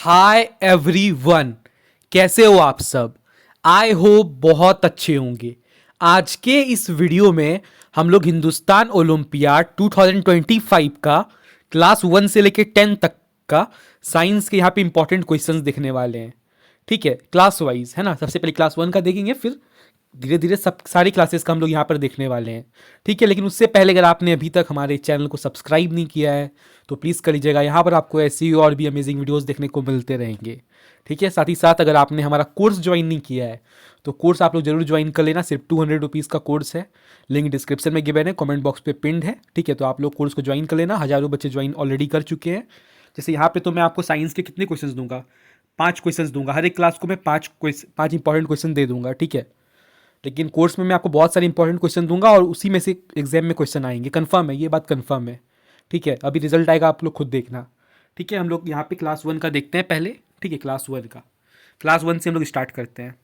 Hi everyone, कैसे हो आप सब। आई होप बहुत अच्छे होंगे। आज के इस वीडियो में हम लोग हिंदुस्तान ओलंपियाड 2025 का क्लास 1 से लेकर 10 तक का साइंस के यहाँ पे इंपॉर्टेंट क्वेश्चंस देखने वाले हैं। ठीक है, क्लास वाइज है ना। सबसे पहले क्लास 1 का देखेंगे, फिर धीरे धीरे सब सारी क्लासेस का हम लोग यहाँ पर देखने वाले हैं। ठीक है, लेकिन उससे पहले अगर आपने अभी तक हमारे चैनल को सब्सक्राइब नहीं किया है तो प्लीज़ कर लीजिएगा। यहाँ पर आपको ऐसी और भी अमेजिंग वीडियोस देखने को मिलते रहेंगे। ठीक है, साथ ही साथ अगर आपने हमारा कोर्स ज्वाइन नहीं किया है तो कोर्स आप लोग जरूर ज्वाइन कर लेना। सिर्फ 200 रुपीज़ का कोर्स है। लिंक डिस्क्रिप्शन में गिवन है, कमेंट बॉक्स पे पिंड है। ठीक है, तो आप लोग कोर्स को ज्वाइन कर लेना। हज़ारों बच्चे ज्वाइन ऑलरेडी कर चुके हैं। जैसे यहाँ पे तो मैं आपको साइंस के कितने क्वेश्चंस दूंगा, 5 क्वेश्चंस दूंगा। हर एक क्लास को मैं पाँच इंपॉर्टेंट क्वेश्चन दे दूंगा। ठीक है, लेकिन कोर्स में मैं आपको बहुत सारे इंपॉर्टेंट क्वेश्चन दूंगा और उसी में से एग्जाम में क्वेश्चन आएंगे। कंफर्म है, ये बात कंफर्म है। ठीक है, अभी रिजल्ट आएगा, आप लोग खुद देखना। ठीक है, हम लोग यहाँ पे क्लास 1 का देखते हैं पहले। ठीक है, क्लास 1 से हम लोग स्टार्ट करते हैं।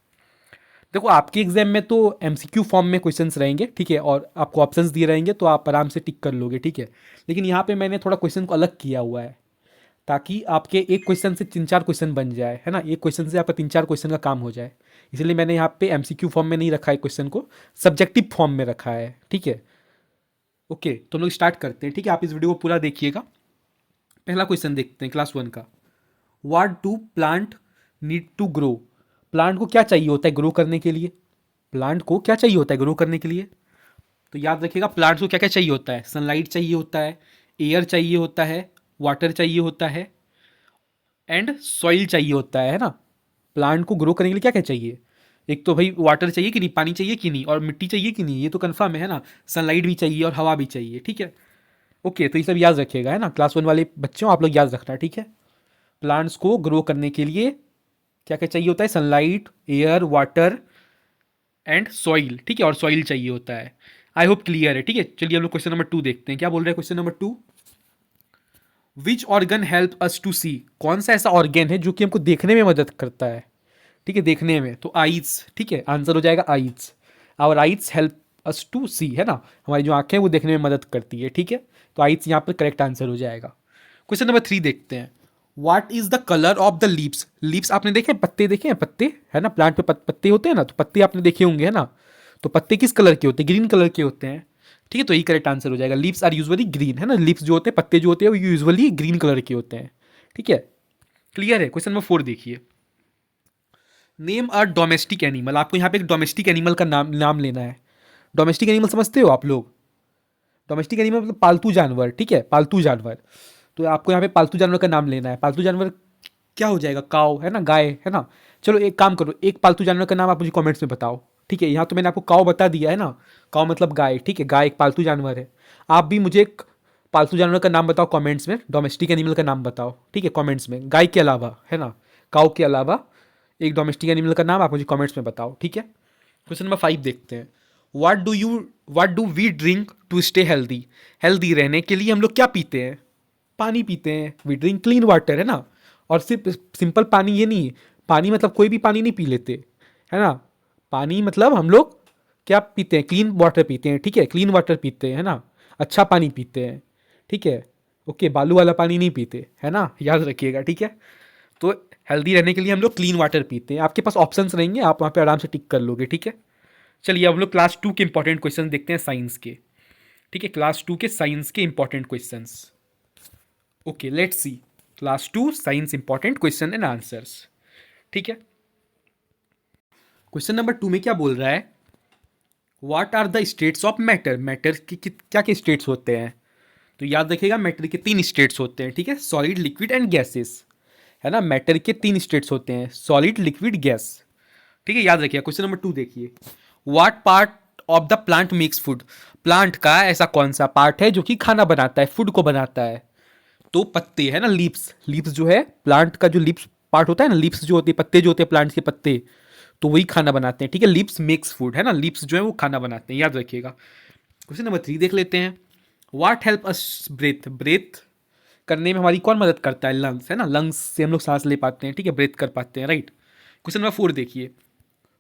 देखो, आपके एग्जाम में तो एमसीक्यू फॉर्म में क्वेश्चंस रहेंगे। ठीक है, और आपको ऑप्शंस दिए रहेंगे तो आप आराम से टिक कर लोगे। ठीक है, लेकिन यहाँ पे मैंने थोड़ा क्वेश्चन को अलग किया हुआ है ताकि आपके एक क्वेश्चन से 3-4 क्वेश्चन बन जाए, है ना। एक क्वेश्चन से आपका 3-4 क्वेश्चन का काम हो जाए। इसलिए मैंने यहाँ पे एमसीक्यू फॉर्म में नहीं रखा है क्वेश्चन को, सब्जेक्टिव फॉर्म में रखा है। ठीक है, ओके, तो हम लोग स्टार्ट करते हैं। ठीक है, आप इस वीडियो को पूरा देखिएगा। पहला क्वेश्चन देखते हैं क्लास 1 का। What do plant need to grow. Plant को क्या चाहिए होता है ग्रो करने के लिए। प्लांट को क्या चाहिए होता है ग्रो करने के लिए। तो याद रखिएगा, प्लांट्स को क्या क्या चाहिए होता है। सनलाइट चाहिए होता है, एयर चाहिए होता है, वाटर चाहिए होता है एंड सॉइल चाहिए होता है ना। प्लांट को ग्रो करने के लिए क्या क्या चाहिए। एक तो भाई वाटर चाहिए कि नहीं, पानी चाहिए कि नहीं, और मिट्टी चाहिए कि नहीं, ये तो कंफर्म है ना। सनलाइट भी चाहिए और हवा भी चाहिए। ठीक है, ओके, तो ये सब याद रखिएगा, है ना। क्लास 1 वाले बच्चों, आप लोग याद रखना। ठीक है, प्लांट्स को ग्रो करने के लिए क्या क्या चाहिए होता है। Sunlight, air, water and soil. ठीक है, और सॉइल चाहिए होता है। आई होप क्लियर है। ठीक है, चलिए हम लोग क्वेश्चन नंबर 2 देखते हैं। क्या बोल रहे हैं question number 2। Which organ help us to see. कौन सा ऐसा ऑर्गन है जो कि हमको देखने में मदद करता है। ठीक है, देखने में तो आइज। ठीक है, आंसर हो जाएगा eyes. Our eyes help us to see, है ना। हमारी जो आंखें हैं वो देखने में मदद करती है। ठीक है, तो आइज यहाँ पर करेक्ट आंसर हो जाएगा। क्वेश्चन नंबर 3 देखते हैं। What is the colour of the leaves. Leaves आपने देखे हैं, पत्ते देखे हैं, पत्ते, है ना। प्लांट पे पत्ते होते हैं ना, तो पत्ते आपने देखे होंगे, है ना। तो पत्ते किस कलर के होते हैं, ग्रीन कलर के होते हैं। ठीक है, तो यही करेक्ट आंसर हो जाएगा। लीव्स आर यूजुअली ग्रीन, है ना। लीव्स जो होते हैं, पत्ते जो होते हैं वो यूजुअली ग्रीन कलर के होते हैं। ठीक है, क्लियर है। क्वेश्चन नंबर 4 देखिए। Name a domestic animal. आपको यहाँ पे एक डोमेस्टिक एनिमल का नाम लेना है। डोमेस्टिक एनिमल समझते हो आप लोग। डोमेस्टिक एनिमल मतलब पालतू जानवर। ठीक है, पालतू जानवर। तो आपको यहाँ पे पालतू जानवर का नाम लेना है। पालतू जानवर क्या हो जाएगा, काव, है ना, गाय, है ना। चलो एक काम करो, एक पालतू जानवर का नाम आप मुझे कमेंट्स में बताओ। ठीक है, यहाँ तो मैंने आपको काव बता दिया है ना। काव मतलब गाय। ठीक है, गाय एक पालतू जानवर है। आप भी मुझे एक पालतू जानवर का नाम बताओ कमेंट्स में, डोमेस्टिक एनिमल का नाम बताओ। ठीक है, कमेंट्स में गाय के अलावा, है ना, काव के अलावा एक डोमेस्टिक एनिमल का नाम आप मुझे कमेंट्स में बताओ। ठीक है, क्वेश्चन नंबर 5 देखते हैं। What do we drink to stay healthy. Healthy रहने के लिए हम लोग क्या पीते हैं, पानी पीते हैं। वी ड्रिंक क्लीन वाटर, है ना। और सिर्फ सिंपल पानी ये नहीं, पानी मतलब कोई भी पानी नहीं पी लेते, है ना। पानी मतलब हम लोग क्या पीते हैं, क्लीन वाटर पीते हैं। ठीक है, क्लीन वाटर पीते हैं, है ना। अच्छा पानी पीते हैं। ठीक है, ओके, बालू वाला पानी नहीं पीते, है ना, याद रखिएगा। ठीक है, तो हेल्दी रहने के लिए हम लोग क्लीन वाटर पीते हैं। आपके पास ऑप्शंस रहेंगे, आप वहाँ पे आराम से टिक कर लोगे। ठीक है, चलिए अब हम लोग क्लास 2 के इंपॉर्टेंट क्वेश्चन देखते हैं साइंस के। ठीक है, क्लास 2 के साइंस के important questions. Okay, let's see class 2 science important question and answers. ठीक है, क्वेश्चन नंबर 2 में क्या बोल रहा है। What are the states of matter. Matter की क्या क्या स्टेट्स होते हैं। तो याद रखिएगा, मैटर के 3 स्टेट्स होते हैं। ठीक है, सॉलिड, लिक्विड एंड गैसेस, है ना। मैटर के 3 स्टेट्स होते हैं, सॉलिड, लिक्विड, गैस। ठीक है, याद रखिए। क्वेश्चन नंबर 2 देखिए। What part of the plant makes food. Plant का ऐसा कौन सा पार्ट है जो कि खाना बनाता है, फूड को बनाता है। तो पत्ते, है ना, लीव्स। लीव्स जो है प्लांट का, जो लीव्स पार्ट होता है ना, लीव्स जो होती है, पत्ते जो होते हैं प्लांट के पत्ते, तो वही खाना बनाते हैं। ठीक है, लीव्स मेक्स फूड, है ना। लीव्स जो है वो खाना बनाते हैं, याद रखिएगा। क्वेश्चन नंबर 3 देख लेते हैं। What help us breathe. Breathe करने में हमारी कौन मदद करता है, लंग्स, है ना। लंग्स से हम लोग सांस ले पाते हैं। ठीक है, ब्रेथ कर पाते हैं, राइट। क्वेश्चन नंबर 4 देखिए।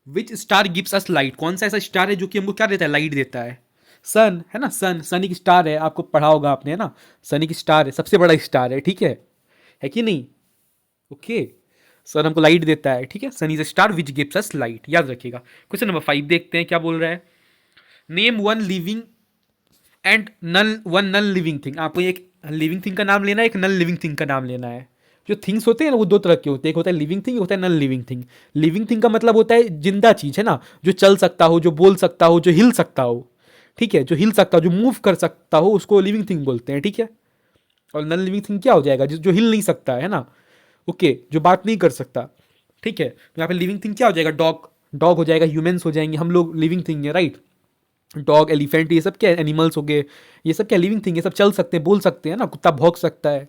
विच स्टार गिव्स अस लाइट। कौन सा ऐसा स्टार है जो कि हमको क्या देता है, लाइट देता है। सन, है ना। सन एक स्टार है, आपको पढ़ा होगा आपने, है ना। सन एक स्टार है, सबसे बड़ा स्टार है। ठीक है कि नहीं। ओके, सन हमको लाइट देता है, ठीक है, sun is a star which gives us light, याद रखिएगा। क्वेश्चन नंबर 5 देखते हैं क्या बोल रहा है। Name one living and none living thing. आपको एक लिविंग थिंग का नाम लेना है, एक नन लिविंग थिंग का नाम लेना है। जो थिंग्स होते हैं ना वो दो तरह के होते हैं, एक होता है लिविंग थिंग, एक होता है none living thing. Living thing का मतलब होता है जिंदा चीज है ना, जो चल सकता हो, जो बोल सकता हो, जो हिल सकता हो, ठीक है, जो हिल सकता हो, जो मूव कर सकता हो, उसको लिविंग थिंग बोलते हैं, ठीक है। और नन लिविंग थिंग क्या हो जाएगा, जो हिल नहीं सकता है ना, ओके, जो बात नहीं कर सकता, ठीक है। तो यहाँ पे लिविंग थिंग क्या हो जाएगा, डॉग, डॉग हो जाएगा, ह्यूमंस हो जाएंगे, हम लोग लिविंग थिंग है, राइट। डॉग, एलिफेंट, ये सब क्या एनिमल्स हो गए, ये सब क्या लिविंग थिंग, ये सब चल सकते हैं, बोल सकते हैं ना, कुत्ता भौंक सकता है,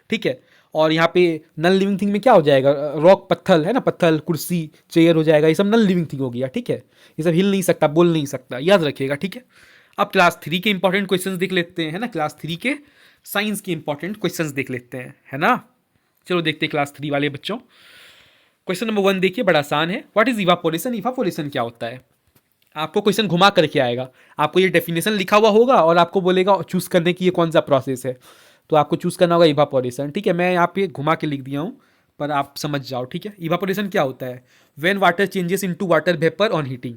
ठीक है। और यहाँ पे नन लिविंग थिंग में क्या हो जाएगा, रॉक, पत्थर है ना, पत्थर, कुर्सी, चेयर हो जाएगा, ये सब नन लिविंग थिंग हो गया, ठीक है। ये सब हिल नहीं सकता, बोल नहीं सकता, याद रखिएगा, ठीक है। अब क्लास 3 के इंपॉर्टेंट क्वेश्चंस देख लेते हैं, है ना, क्लास 3 के साइंस के इंपॉर्टेंट क्वेश्चंस देख लेते हैं, है ना। चलो देखते हैं क्लास 3 वाले बच्चों। क्वेश्चन नंबर 1 देखिए, बड़ा आसान है। व्हाट इज इवापोरेशन, इवापोरेशन क्या होता है। आपको क्वेश्चन घुमा करके आएगा, आपको ये डेफिनेशन लिखा हुआ होगा और आपको बोलेगा चूज करने की ये कौन सा प्रोसेस है, तो आपको चूज करना होगा इवापोरेशन, ठीक है। मैं यहाँ पे घुमा के लिख दिया हूँ पर आप समझ जाओ, ठीक है। इवापोरेशन क्या होता है, when water changes into water vapour on heating.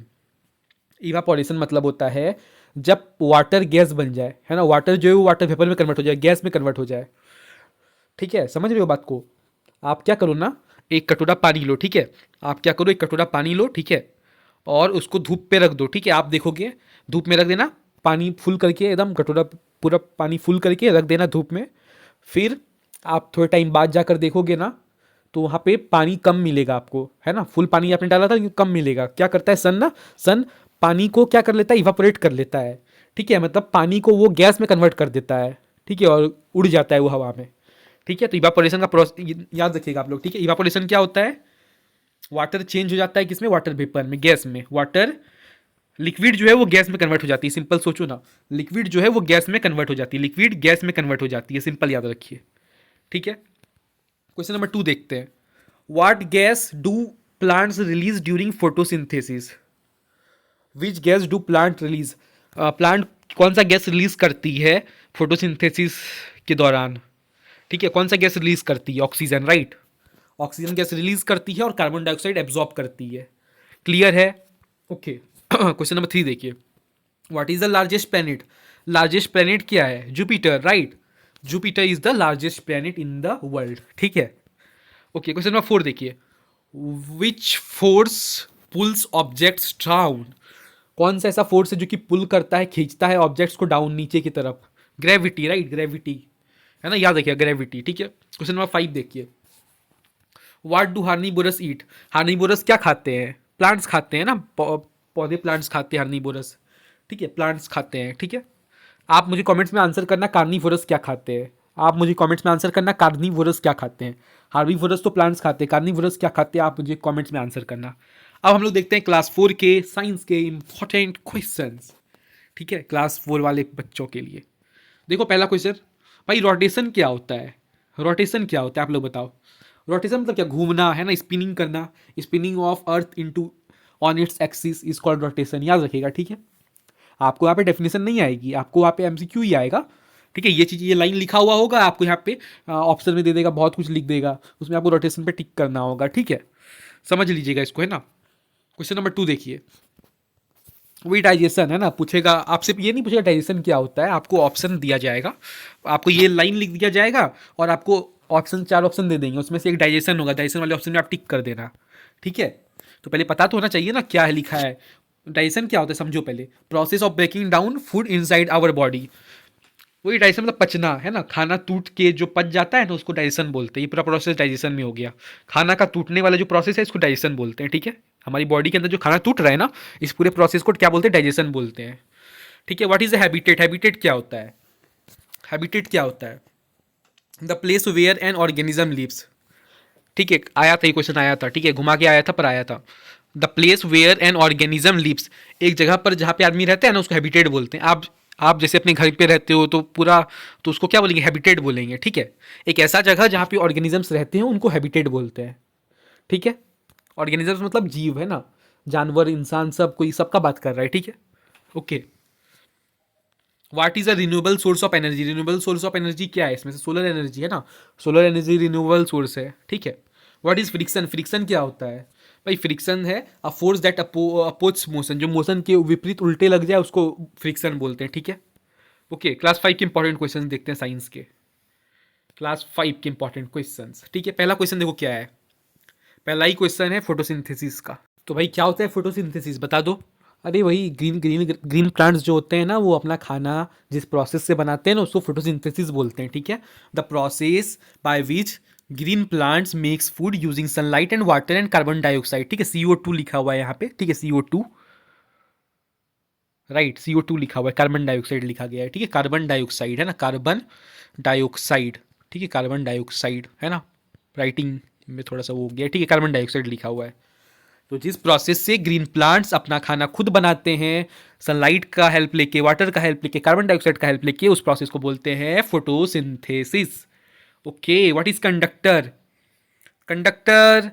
Evaporation मतलब होता है जब वाटर गैस बन जाए, है ना, वाटर जो है वो वाटर वेपर में कन्वर्ट हो जाए, गैस में कन्वर्ट हो जाए, ठीक है, समझ रहे हो बात को। आप क्या करो ना, एक कटोरा पानी लो, ठीक है, आप क्या करो, एक कटोरा पानी लो, ठीक है, और उसको धूप पे रख दो, ठीक है। आप देखोगे धूप में रख देना, पानी फुल करके एकदम कटोरा पूरा पानी फुल करके रख देना धूप में। फिर आप थोड़े टाइम बाद जाकर देखोगे ना, तो वहाँ पे पानी कम मिलेगा आपको, है ना। फुल पानी आपने डाला था लेकिन कम मिलेगा, क्या करता है सन ना, सन पानी को क्या कर लेता है, इवापोरेट कर लेता है, ठीक है, मतलब पानी को वो गैस में कन्वर्ट कर देता है, ठीक है, और उड़ जाता है वो हवा में, ठीक है। तो इवापोरेशन का प्रोसेस याद रखिएगा आप लोग, ठीक है। इवापोरेशन क्या होता है, वाटर चेंज हो जाता है किसमें, वाटर वेपर में, गैस में। वाटर लिक्विड जो है वो गैस में कन्वर्ट हो जाती है, सिंपल सोचो ना, लिक्विड जो है वो गैस में कन्वर्ट हो जाती है, लिक्विड गैस में कन्वर्ट हो जाती है, सिंपल याद रखिए, ठीक है। क्वेश्चन नंबर 2 देखते हैं। What gas do plants release during photosynthesis. Which gas do plant release, plant कौन सा गैस रिलीज करती है फोटोसिंथेसिस के दौरान, ठीक है। कौन सा गैस रिलीज करती है, oxygen, right. Oxygen gas release करती है और कार्बन डाइऑक्साइड एब्जॉर्ब करती है, क्लियर है, ओके। क्वेश्चन नंबर 3 देखिए। What is the largest planet, largest planet क्या है, Jupiter, right. Jupiter is the largest planet in the world, ठीक है, ओके। क्वेश्चन नंबर 4 देखिए। Which force pulls objects down, कौन सा ऐसा फोर्स है जो कि पुल करता है, खींचता है ऑब्जेक्ट्स को डाउन, नीचे की तरफ, ग्रेविटी, राइट, ग्रेविटी, है ना, याद रखिए ग्रेविटी, ठीक है। क्वेश्चन नंबर 5 देखिए। व्हाट डू हार्नीबोरस ईट, हार्नीबोरस क्या खाते हैं, प्लांट्स खाते हैं ना, पौधे प्लांट्स खाते हैं हार्नीबोरस, ठीक है, प्लांट्स खाते हैं, ठीक है। आप मुझे कमेंट्स में आंसर करना कार्निवोरस क्या खाते हैं, आप मुझे कमेंट्स में आंसर करना कार्निवोरस क्या खाते हैं। हार्बीवोरस तो प्लांट्स खाते हैं, कार्निवोरस क्या खाते हैं, आप मुझे कमेंट्स में आंसर करना। अब हम लोग देखते हैं क्लास 4 के साइंस के इंपॉर्टेंट क्वेश्चंस, ठीक है, क्लास 4 वाले बच्चों के लिए। देखो पहला क्वेश्चन, भाई रोटेशन क्या होता है, रोटेशन क्या होता है आप लोग बताओ। रोटेशन मतलब क्या, घूमना, है ना, स्पिनिंग करना, spinning of earth into on its axis is called rotation, याद रखिएगा, ठीक है। आपको यहाँ पे डेफिनेशन नहीं आएगी, आपको वहाँ पे एमसीक्यू ही आएगा, ठीक है। ये चीज़, ये लाइन लिखा हुआ होगा, आपको यहाँ पे ऑप्शन में दे देगा, बहुत कुछ लिख देगा, उसमें आपको रोटेशन पे टिक करना होगा, ठीक है, समझ लीजिएगा इसको, है ना। क्वेश्चन नंबर 2 देखिए। वही डाइजेशन है ना, पूछेगा आपसे, ये नहीं पूछेगा डाइजेशन क्या होता है, आपको ऑप्शन दिया जाएगा, आपको ये लाइन लिख दिया जाएगा और आपको ऑप्शन, 4 ऑप्शन दे देंगे, उसमें से एक डाइजेशन होगा, डाइजेशन वाले ऑप्शन में आप टिक कर देना, ठीक है। तो पहले पता तो होना चाहिए ना क्या है लिखा है। डाइजेशन क्या होता है समझो पहले, process of breaking down food inside our body. वही डाइजेशन मतलब पचना, है ना, खाना टूट के जो पच जाता है ना उसको डाइजेशन बोलते हैं, ये पूरा प्रोसेस डाइजेशन में हो गया। खाना का टूटने वाला जो प्रोसेस है इसको डाइजेशन बोलते हैं, ठीक है। हमारी बॉडी के अंदर जो खाना टूट रहा है ना, इस पूरे प्रोसेस को क्या बोलते हैं, डाइजेशन बोलते हैं, ठीक है। What is the habitat, habitat क्या होता है, हैबिटेट क्या होता है, the place where an organism lives, ठीक है, आया था ये क्वेश्चन, आया था, ठीक है, घुमा के आया था पर आया था। The place where an organism lives, एक जगह पर जहाँ पे आदमी रहता है ना उसको हैबिटेट बोलते हैं। आप जैसे अपने घर पे रहते हो तो पूरा, तो उसको क्या बोलेंगे, हैबिटेट बोलेंगे, ठीक है। एक ऐसा जगह जहाँ पे ऑर्गेनिजम्स रहते हैं उनको हैबिटेट बोलते हैं, ठीक है। ऑर्गेनिजम्स मतलब जीव, है ना, जानवर, इंसान, सब कोई सबका बात कर रहा है, ठीक है, okay. What is a renewable source of energy, renewable source of energy क्या है, इसमें से सोलर एनर्जी है ना, सोलर एनर्जी रिन्यूएबल सोर्स है, ठीक है। What is friction? फ्रिक्शन क्या होता है भाई? फ्रिक्शन है a force that oppose motion, जो मोशन के विपरीत उल्टे लग जाए उसको फ्रिक्शन बोलते हैं, ठीक है। ओके, क्लास 5 के इंपॉर्टेंट क्वेश्चन देखते हैं साइंस के। क्लास 5 के इंपॉर्टेंट क्वेश्चंस, ठीक है। पहला क्वेश्चन देखो क्या है। पहला ही क्वेश्चन है फोटोसिंथेसिस का। तो भाई क्या होता है फोटोसिंथेसिस, बता दो। अरे वही ग्रीन ग्रीन ग्रीन प्लांट्स जो होते हैं ना, वो अपना खाना जिस प्रोसेस से बनाते हैं ना, उसको फोटोसिंथेसिस बोलते हैं, ठीक है। The process by which green plants makes food using sunlight and water and carbon dioxide, ठीक है। CO2 लिखा हुआ है यहाँ पे, ठीक है, CO2, राइट, CO2 लिखा हुआ है, कार्बन डाइऑक्साइड लिखा गया है, ठीक है। कार्बन डाइऑक्साइड है ना, कार्बन डाइऑक्साइड, ठीक है, कार्बन डाइऑक्साइड है ना। राइटिंग में थोड़ा सा वो हो गया, ठीक है, कार्बन डाइऑक्साइड लिखा हुआ है। तो जिस प्रोसेस से ग्रीन प्लांट्स अपना खाना खुद बनाते हैं, सनलाइट का हेल्प लेके, वाटर का हेल्प लेके, कार्बन डाइऑक्साइड का हेल्प लेके, उस प्रोसेस को बोलते हैं photosynthesis. Okay, what is conductor? Conductor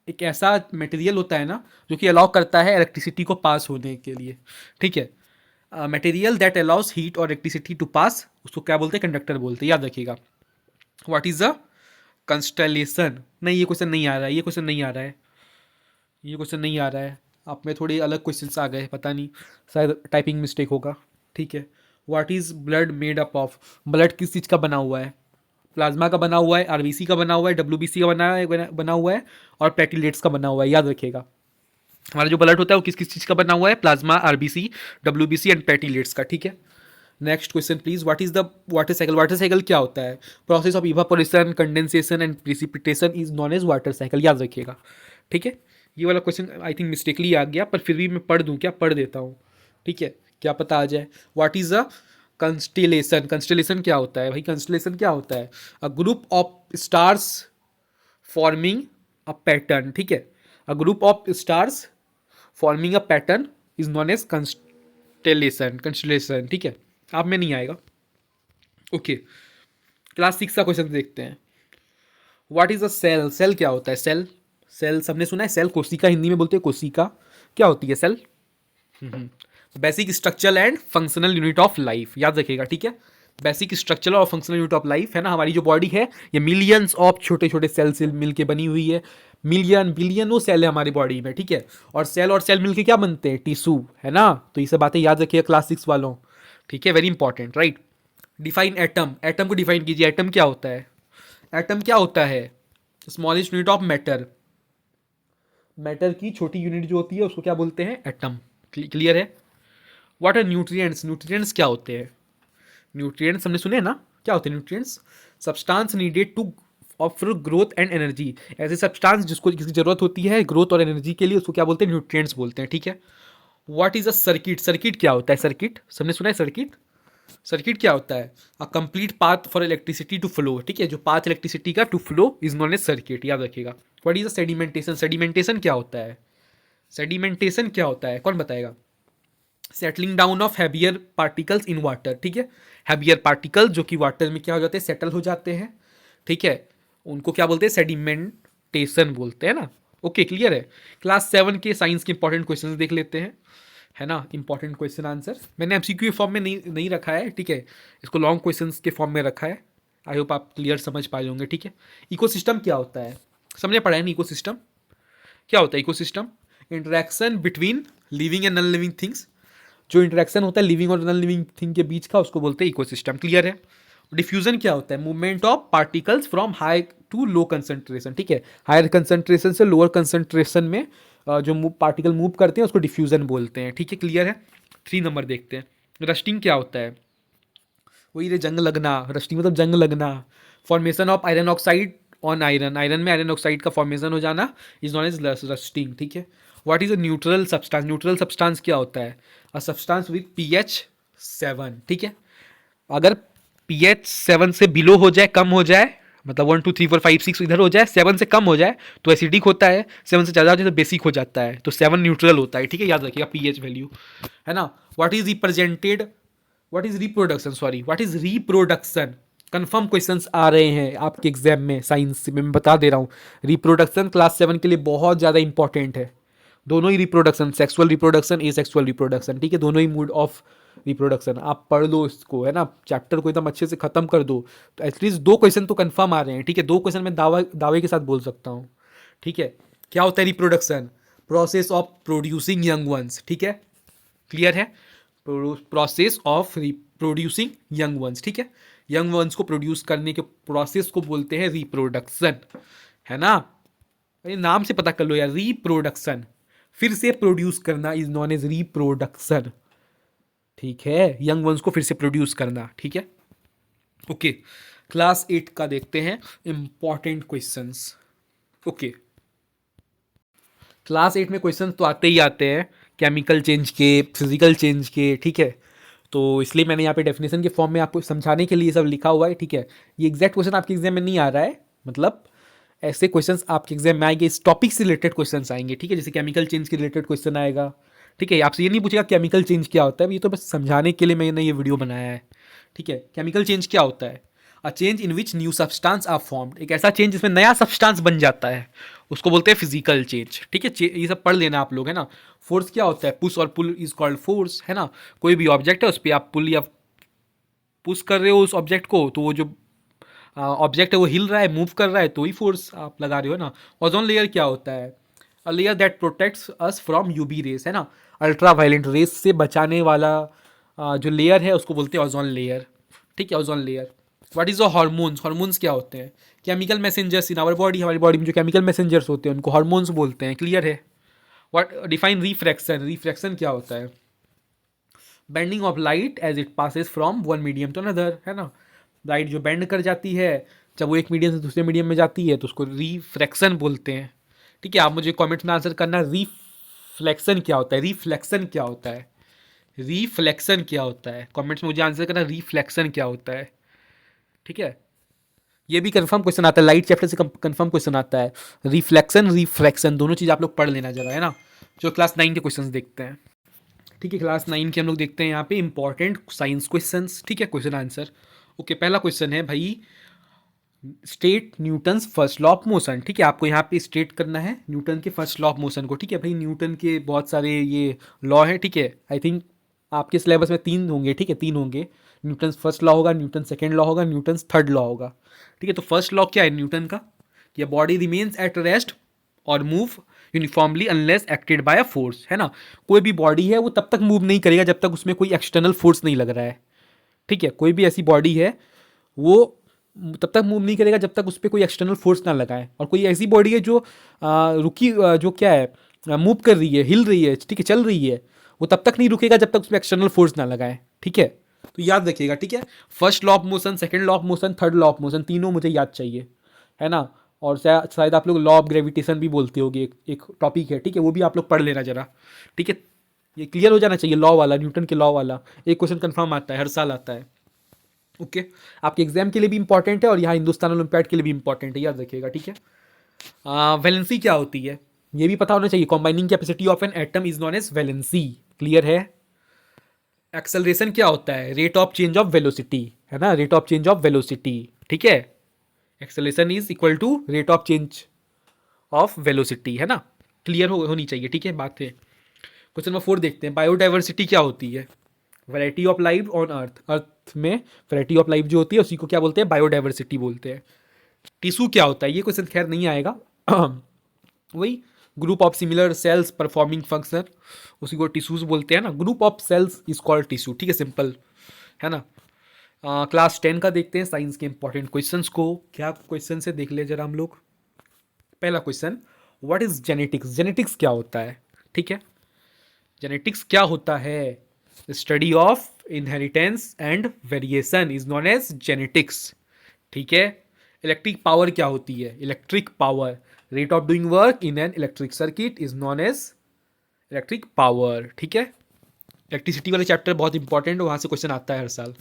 एक ऐसा मटेरियल होता है ना जो कि अलाउ करता है इलेक्ट्रिसिटी को पास होने के लिए, ठीक है। मटेरियल दैट अलाउस हीट और इलेक्ट्रिसिटी टू पास, उसको क्या बोलते हैं? कंडक्टर बोलते हैं, याद रखिएगा। What is a constellation? नहीं, ये क्वेश्चन नहीं आ रहा है, ये क्वेश्चन नहीं आ रहा है, ये क्वेश्चन नहीं आ रहा है। आप में थोड़े अलग क्वेश्चंस आ गए, पता नहीं, शायद टाइपिंग मिस्टेक होगा, ठीक है। What is blood made up of? Blood किस चीज़ का बना हुआ है? प्लाज्मा का बना हुआ है, RBC का बना हुआ है, WBC का बना हुआ है और प्लेटलेट्स का बना हुआ है, याद रखिएगा। हमारा जो ब्लड होता है वो किस किस चीज़ का बना हुआ है? Plasma, RBC, WBC and platelets का, ठीक है। Next question please, what is the water cycle? Water cycle क्या होता है? Process of evaporation, condensation and precipitation is known as water cycle, याद रखिएगा, ठीक है। ये वाला क्वेश्चन आई थिंक मिस्टेकली आ गया, पर फिर भी मैं पढ़ दूं क्या? पढ़ देता हूँ, ठीक है, क्या पता आ जाए। What is a कंस्टेलेशन? कंस्टेलेशन क्या होता है भाई? कंस्टेलेशन क्या होता है? A group of stars forming a pattern, ठीक है। A group of stars forming a pattern is known as constellation, constellation, ठीक है। आप में नहीं आएगा। ओके, क्लास 6 का क्वेश्चन देखते हैं। What is a cell? Cell क्या होता है? सेल, सेल सबने सुना है, सेल कोशिका हिंदी में बोलते हैं, कोशिका। क्या होती है cell? Basic structural and functional unit of life, याद रखिएगा, ठीक है। बेसिक स्ट्रक्चरल और फंक्शनल यूनिट ऑफ लाइफ है ना। हमारी जो बॉडी है ये मिलियंस ऑफ छोटे छोटे सेल से मिलके बनी हुई है। मिलियन बिलियनों सेल है हमारी बॉडी में, ठीक है। और सेल मिलके क्या बनते हैं? टिश्यू, है ना। तो ये सब बातें याद रखिएगा क्लास 6 वालों, ठीक है, very important, right. Define atom, atom को डिफाइन कीजिए। एटम क्या होता है? एटम क्या होता है? Smallest unit of matter. Matter की छोटी यूनिट जो होती है उसको क्या बोलते हैं? एटम। क्लियर है। What are nutrients? न्यूट्रिएंट्स क्या होते हैं? न्यूट्रिएंट्स हमने सुने ना, क्या होते हैं nutrients? Substance needed to for growth and energy. ऐसे सब्सटेंस जिसको जिसकी जरूरत होती है ग्रोथ और एनर्जी के लिए, उसको क्या बोलते हैं? न्यूट्रिएंट्स बोलते हैं, ठीक है। What is a circuit? Circuit क्या होता है? सर्किट सबने सुना है, सर्किट। सर्किट क्या होता है? A complete path for electricity to flow, ठीक है। जो पाथ इलेक्ट्रिसिटी का to flow is known as circuit, याद रखिएगा। What is a sedimentation? Sedimentation क्या होता है? सेडिमेंटेशन क्या होता है, कौन बताएगा? Settling down of heavier particles in water, ठीक है। हैवियर पार्टिकल जो कि वाटर में क्या हो जाते हैं? सेटल हो जाते हैं, ठीक है। उनको क्या बोलते हैं? सेडिमेंटेशन बोलते हैं ना। ओके, क्लियर है। क्लास 7 के साइंस के इंपॉर्टेंट क्वेश्चंस देख लेते हैं, है ना। इंपॉर्टेंट क्वेश्चन आंसर मैंने MCQ फॉर्म में नहीं रखा है, ठीक है। इसको लॉन्ग क्वेश्चंस के फॉर्म में रखा है। आई होप आप क्लियर समझ पाए होंगे, ठीक है। इकोसिस्टम क्या होता है? सबने पढ़ा है ना इकोसिस्टम? क्या होता है ecosystem? Interaction between living and non living things. जो इंटरेक्शन होता है लिविंग और नॉन लिविंग थिंग के बीच का, उसको बोलते हैं इकोसिस्टम, क्लियर है। डिफ्यूजन क्या होता है? Movement of particles from high to low concentration, ठीक है। हायर कंसंट्रेशन से लोअर कंसंट्रेशन में जो पार्टिकल मूव करते हैं उसको डिफ्यूजन बोलते हैं, ठीक है, क्लियर है। 3 नंबर देखते हैं। रस्टिंग क्या होता है? वही रे, जंग लगना। रस्टिंग मतलब जंग लगना। Formation of iron oxide on iron, iron में आयरन ऑक्साइड का फॉर्मेशन हो जाना इज नॉन एज रस्टिंग, ठीक है। What is a neutral substance? Neutral substance क्या होता है? अ सब्सटेंस विद pH 7, ठीक है। अगर pH 7 से बिलो हो जाए, कम हो जाए, मतलब 1 2 3 4 5 6 इधर हो जाए, 7 से कम हो जाए तो एसिडिक होता है, 7 से ज़्यादा हो जाए तो बेसिक हो जाता है। तो 7 न्यूट्रल होता है, ठीक है, याद रखिएगा pH वैल्यू, है ना। What is represented, what is reproduction, sorry, what is reproduction? Confirm questions आ रहे हैं आपके एग्जाम में साइंस में, मैं बता दे रहा हूँ। रिप्रोडक्शन क्लास 7 के लिए बहुत ज़्यादा इंपॉर्टेंट है। दोनों ही reproduction, sexual reproduction, asexual reproduction, ठीक है, दोनों ही मोड ऑफ रिप्रोडक्शन। आप पढ़ लो इसको, है ना, चैप्टर को एकदम अच्छे से खत्म कर दो। तो एटलीस्ट 2 क्वेश्चन तो कंफर्म आ रहे हैं, ठीक है। 2 क्वेश्चन मैं दावे के साथ बोल सकता हूँ, ठीक है। क्या होता है reproduction? Process of producing young ones, ठीक है, क्लियर है? Process of reproducing young ones, ठीक है। यंग वंस को प्रोड्यूस करने के प्रोसेस को बोलते हैं रिप्रोडक्शन, है ना? अरे नाम से पता कर लो यार, रिप्रोडक्शन, फिर से प्रोड्यूस करना इज नॉन एज रिप्रोडक्शन, ठीक है। यंग वंस को फिर से प्रोड्यूस करना, ठीक है। ओके, क्लास 8 का देखते हैं इंपॉर्टेंट क्वेश्चंस। ओके, क्लास 8 में क्वेश्चन तो आते ही आते हैं, केमिकल चेंज के, फिजिकल चेंज के, ठीक है। तो इसलिए मैंने यहाँ पे डेफिनेशन के फॉर्म में आपको समझाने के लिए सब लिखा हुआ है, ठीक है। ये एग्जैक्ट क्वेश्चन आपके एग्जाम में नहीं आ रहा है, मतलब ऐसे क्वेश्चंस आपके एग्जाम में आएंगे, इस टॉपिक से रिलेटेड क्वेश्चंस आएंगे, ठीक है। जैसे केमिकल चेंज के रिलेटेड क्वेश्चन आएगा, ठीक है। आपसे ये नहीं पूछेगा केमिकल चेंज क्या होता है, ये तो बस समझाने के लिए मैंने ये वीडियो बनाया है, ठीक है। केमिकल चेंज क्या होता है? A change in which new substance are formed, एक ऐसा चेंज जिसमें नया सब्सटेंस बन जाता है, उसको बोलते हैं फिजिकल चेंज, ठीक है। ये सब पढ़ लेना आप लोग, है ना। फोर्स क्या होता है? पुश और पुल इज कॉल्ड फोर्स, है ना। कोई भी ऑब्जेक्ट है उस पर आप पुल या पुश कर रहे हो उस ऑब्जेक्ट को, तो वो जो ऑब्जेक्ट है वो हिल रहा है, मूव कर रहा है, तो ही फोर्स आप लगा रहे हो ना। ओजोन लेयर क्या होता है? A layer that protects us from UV rays, है ना, अल्ट्रा वायलेंट रेस से बचाने वाला जो लेयर है उसको बोलते हैं ओजोन लेयर, ठीक है, ozone layer. What is the hormones? Hormones क्या होते हैं? Chemical messengers in our body, हमारी बॉडी में जो केमिकल मैसेंजर्स होते हैं उनको हार्मोन्स बोलते हैं, क्लियर है। What define refraction? रिफ्रैक्शन क्या होता है? Bending of light as it passes from one medium to another, है ना। लाइट जो बेंड कर जाती है जब वो एक मीडियम से दूसरे मीडियम में जाती है तो उसको रिफ्रैक्शन बोलते हैं, ठीक है। आप मुझे कमेंट्स में आंसर करना, रिफ्लेक्शन क्या होता है, रिफ्लेक्शन क्या होता है, रिफ्लेक्शन क्या होता है, कमेंट्स में मुझे आंसर करना, रिफ्लेक्शन क्या होता है, ठीक है। ये भी कंफर्म क्वेश्चन आता है, लाइट चैप्टर से कंफर्म क्वेश्चन आता है। रिफ्लेक्शन रिफ्रैक्शन दोनों चीज़ आप लोग पढ़ लेना जरा, है ना। जो क्लास 9 के क्वेश्चन देखते हैं, ठीक है। क्लास 9 के हम लोग देखते हैं यहाँ पे इंपॉर्टेंट साइंस क्वेश्चंस, ठीक है, क्वेश्चन आंसर। ओके, पहला क्वेश्चन है भाई, state Newton's first law of motion, ठीक है। आपको यहाँ पे स्टेट करना है न्यूटन के फर्स्ट लॉ ऑफ मोशन को, ठीक है। भाई न्यूटन के बहुत सारे ये लॉ हैं, ठीक है। आई थिंक आपके सिलेबस में 3 होंगे, ठीक है, 3 होंगे। न्यूटन फर्स्ट लॉ होगा, न्यूटन सेकेंड लॉ होगा, न्यूटन थर्ड लॉ होगा, ठीक है। तो फर्स्ट लॉ क्या है न्यूटन का? कि बॉडी रिमेन्स एट रेस्ट और move uniformly unless acted by a force, है ना। कोई भी बॉडी है वो तब तक मूव नहीं करेगा जब तक उसमें कोई एक्सटर्नल फोर्स नहीं लग रहा है, ठीक है। कोई भी ऐसी बॉडी है वो तब तक मूव नहीं करेगा जब तक उस पर कोई एक्सटर्नल फोर्स ना लगाए, और कोई ऐसी बॉडी है जो जो क्या है, मूव कर रही है, हिल रही है, ठीक है, चल रही है, वो तब तक नहीं रुकेगा जब तक उसमें एक्सटर्नल फोर्स ना लगाए, ठीक है। तो याद रखिएगा, ठीक है। First law of motion, second law of motion, third law of motion, तीनों मुझे याद चाहिए, है ना। और शायद आप लोग लॉ ऑफ ग्रेविटेशन भी बोलते होगे, एक टॉपिक है, ठीक है, वो भी आप लोग पढ़ लेना जरा, ठीक है। ये क्लियर हो जाना चाहिए, लॉ वाला, न्यूटन के लॉ वाला एक क्वेश्चन कंफर्म आता है, हर साल आता है, ओके। आपके एग्जाम के लिए भी इंपॉर्टेंट है और यहाँ हिंदुस्तान ओलंपियाड के लिए भी इंपॉर्टेंट है, याद रखिएगा, ठीक है। वैलेंसी क्या होती है ये भी पता होना चाहिए। Combining capacity of an atom is known as valency, clear है। एक्सेलरेशन क्या होता है? Rate of change of velocity, है ना, rate of change of velocity, ठीक है। Acceleration is equal to rate of change of velocity, है ना, क्लियर होनी चाहिए, ठीक है, बात है। क्वेश्चन नंबर 4 देखते हैं, बायोडाइवर्सिटी क्या होती है? Variety of life on earth, earth में वैरायटी ऑफ लाइफ जो होती है उसी को क्या बोलते हैं? बायोडाइवर्सिटी बोलते हैं। टिश्यू क्या होता है? ये क्वेश्चन खैर नहीं आएगा वही group of similar cells performing function, उसी को टिश्यूज बोलते हैं ना, group of cells is called tissue, ठीक है, सिंपल, है ना। क्लास 10 का देखते हैं साइंस के इंपॉर्टेंट क्वेश्चंस को। क्या क्वेश्चन से देख ले जरा हम लोग। पहला question, what is genetics? Genetics क्या होता है, ठीक है। जेनेटिक्स क्या होता है? Study of inheritance and variation is known as genetics, ठीक है। इलेक्ट्रिक पावर क्या होती है? Electric power, rate of doing work in an electric circuit is known as electric power, ठीक है। इलेक्ट्रिसिटी वाले चैप्टर बहुत इंपॉर्टेंट है, वहाँ से क्वेश्चन आता है हर साल,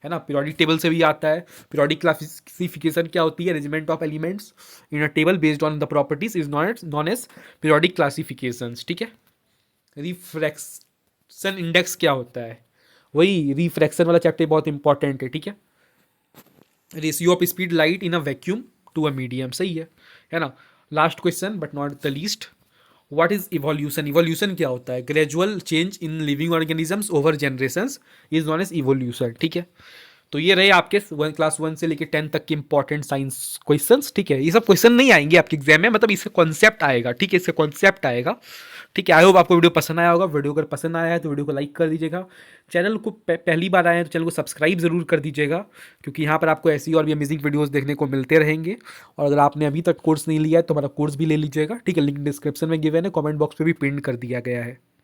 है ना। पीरियोडिक टेबल से भी आता है। पीरियोडिक क्लासिफिकेशन क्या होती है? Arrangement of elements in a table based on the properties is known as periodic classification, ठीक है। रिफ्रैक्शन इंडेक्स क्या होता है? वही रिफ्रैक्शन वाला चैप्टर बहुत इंपॉर्टेंट है, ठीक है। Ratio of speed light in a vacuum to a medium, सही है ना। Last question but not the least, what is evolution? Evolution क्या होता है? Gradual change in living organisms over generations is known as evolution, ठीक है। तो ये रहे आपके क्लास 1 से लेकर 10 तक के इंपॉर्टेंट साइंस क्वेश्चंस। ठीक है, ये सब क्वेश्चन नहीं आएंगे आपके एग्जाम में, मतलब इसका कॉन्सेप्ट आएगा। ठीक है, इसका कॉन्सेप्ट आएगा। ठीक है, आई होप आपको वीडियो पसंद आया होगा। वीडियो अगर पसंद आया है तो वीडियो को लाइक कर दीजिएगा। चैनल को पहली बार आए हैं तो चैनल को सब्सक्राइब जरूर कर दीजिएगा, क्योंकि यहाँ पर आपको ऐसी और भी अमेजिंग वीडियोस देखने को मिलते रहेंगे। और अगर आपने अभी तक कोर्स नहीं लिया है तो हमारा कोर्स भी ले लीजिएगा। ठीक है, लिंक डिस्क्रिप्शन में गिवन है, कमेंट बॉक्स पे भी पिन कर दिया गया है।